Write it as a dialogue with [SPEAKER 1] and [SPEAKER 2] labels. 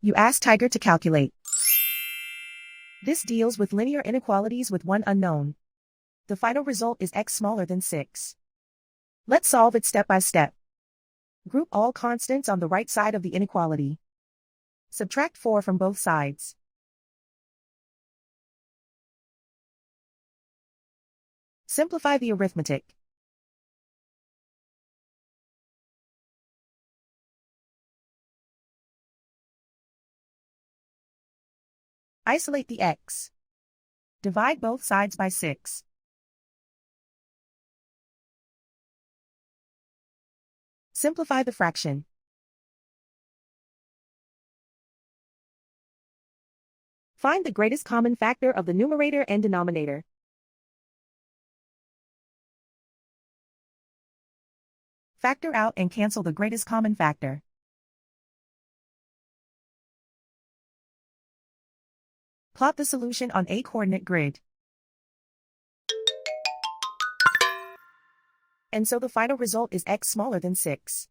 [SPEAKER 1] You ask Tiger to calculate. This deals with linear inequalities with one unknown. The final result is x smaller than 6. Let's solve it step by step. Group all constants on the right side of the inequality. Subtract 4 from both sides. Simplify the arithmetic. Isolate the x. Divide both sides by 6. Simplify the fraction. Find the greatest common factor of the numerator and denominator. Factor out and cancel the greatest common factor. Plot the solution on a coordinate grid. And so the final result is x smaller than 6.